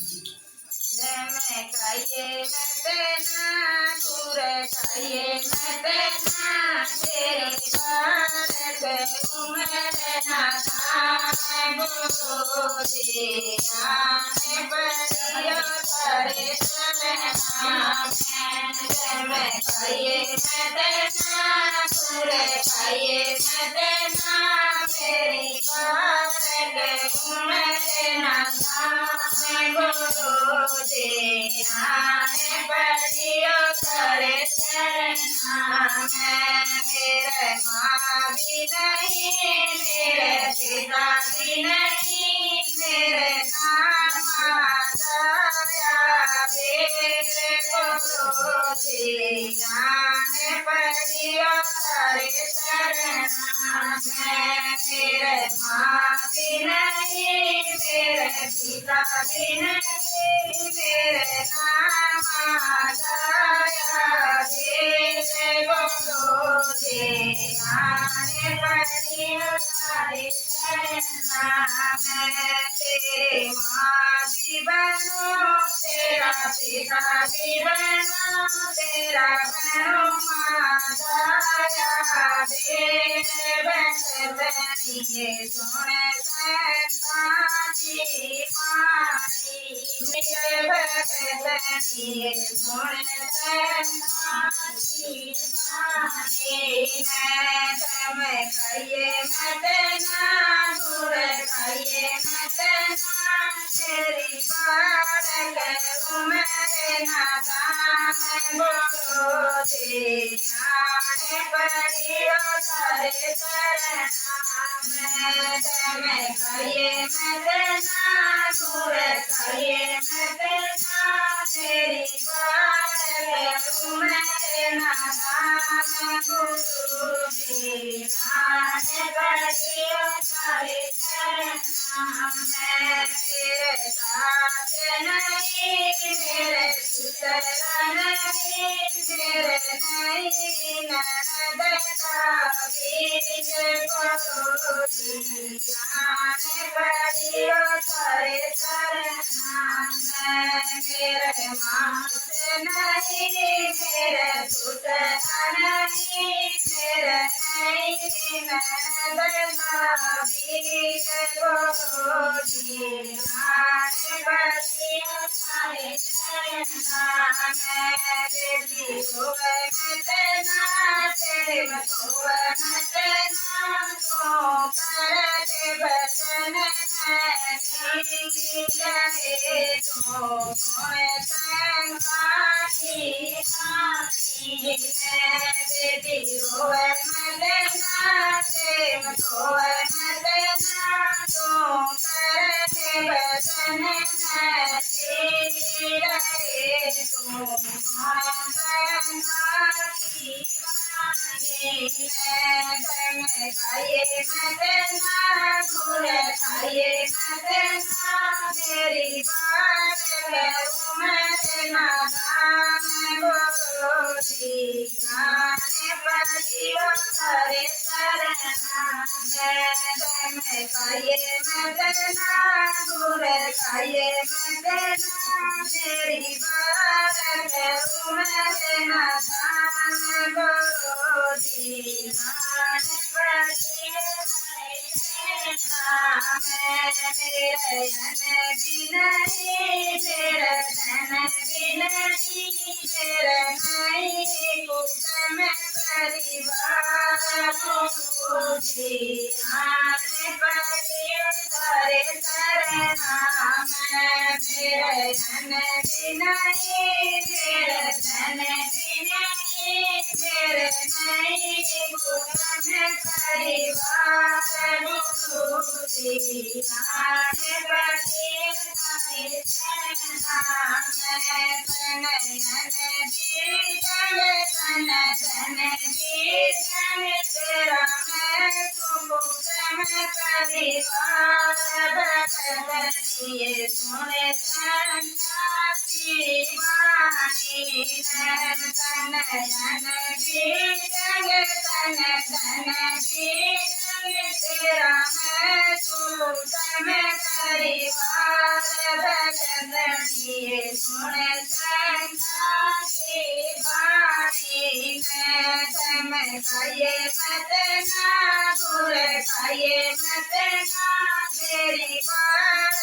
मैं खाइए मत ना गुर खाइए मत ना तेरी बात उम्र ना थाम गुरु जी आने परियो करे चलना मैं खाइए मत ना गुर खाइए मत ना तेरी बात उम्र ना थाम गुरु जी आने परियो करे चलना मेरे माँ भी नहीं मेरे पिता भी नहीं मेरे नाम दया मेरे गुरु जी जाने परियो करे चलना मेरे माँ भी नहीं मेरे पिता भी नहीं मेरे नाम दया मेरे गुरु जी आने परियो करे चलना तेरे माँ भी बनो तेरा पिता भी बनो तेरा बनो माँ दया दे बनिए सुने संताजी मारी मेरे बनिए सुने संताजी मारी मैं खाइए मत ना गुर खाइए मत ना तेरी बात करूँ मैं ना दाम गुरु जी आने परियो करे चलना मैं खाइए मत ना गुर खाइए मत ना तेरी बात करूँ मैं ना दाम गुरु जी आने परियो करे चलना मेरे साथ नहीं मेरे सुतर नहीं मेरे नहीं ननद का बीज गुरु जी आने परियो करे चलना मेरे माँ से नहीं मेरे सुतर नहीं मेरे नहीं ननद का बीज गुरु जी आने परियो करे चलना तेरी होवे मत ना तेरे होवे मत ना तो करते बचन है तेरी लहे तो होए संगाती साथी तेरी होवे मत ना तेरे होवे मत ना तो करते बचन है तेरी लहे तो खाइए मत ना गुर खाइए मत ना मेरी बात करूँ मत ना दाम गुरु जी जाने परियो करे चलना मैं खाइए मत ना गुर खाइए मत ना मेरी बात करूँ मत ना दाम गुरु जी जाने परियो करे चलना मेरे अन भी नहीं मेरे धन भी नहीं मेरे नहीं कुछ में परिवार गुरु जी आने परियो करे चलना मेरे धन भी नहीं मेरे धन भी नहीं मेरे नहीं कुछ में परिवार गुरु जी आने परियो करे चलना तन जी तन जी तेरा मैं कुमुख में परिवार भगतनिए सुने संताती वाणी तन जी तन जी तेरा मैं सूत में परिवार भजन दिए सुन संता की वाणी में तम खाए मत ना गुर खाए मत ना मेरी बात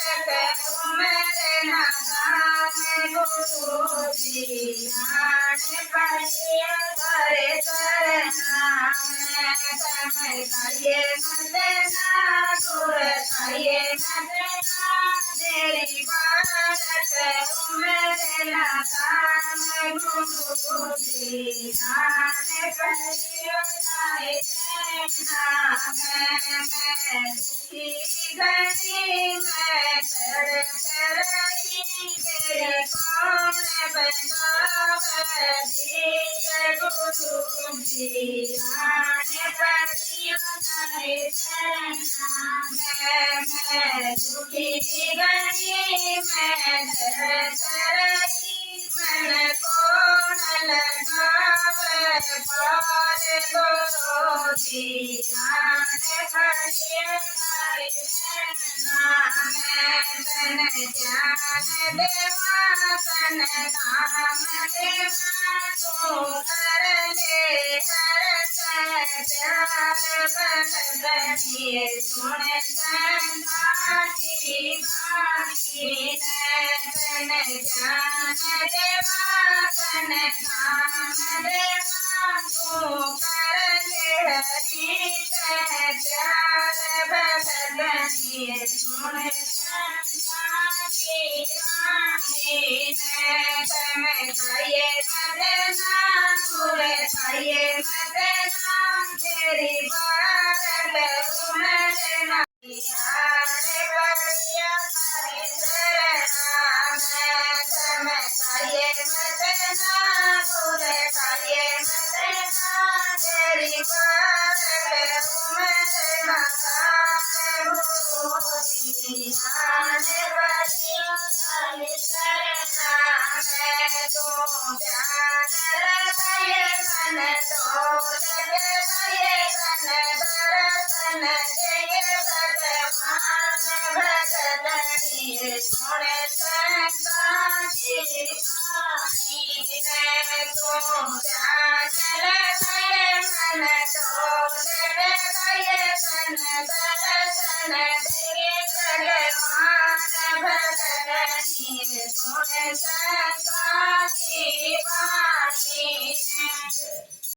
उमर ना दाम गुरु जी जान पड़िया करे करना तम खाए मत ना गुर खाए मत ना मेरी बात उमर ना दाम गुरु जी जान पड़िया करे करना मैं दुखी गई मैं चढ़ रही मेरे कौन बंदावती गुरु जी आने पड़ियो तेरे चरना मैं दुखी गई मैं चढ़ रही मन कौन लगाव पार गुरु जी आने पड़ियो तेरे चरना तन ज्ञान देवा तन नाम देवा तू कर ले हर प्यार बदनिए सुन संता की वाणी तन ज्ञान देवा तन नाम देवा तू कर ले हरि प्यार बदनिए सुन संता की वाणी तम खाए मत ना गुर खाए मत ना मेरी बात उमर ना बढ़िया हरे शरणा तम खाए मत ना गुर खाए मत ना मेरी बात उमर ना गुरु जी आने बढ़िया हरे शरणा तू ध्यान रखे मन तो लगे मन दर्शन जय भगवान भगतनी सुन संता की वाणी तू ध्यान रखे मन तो लगे मन दर्शन जय भगवान भगतनी सुन संता की वाणी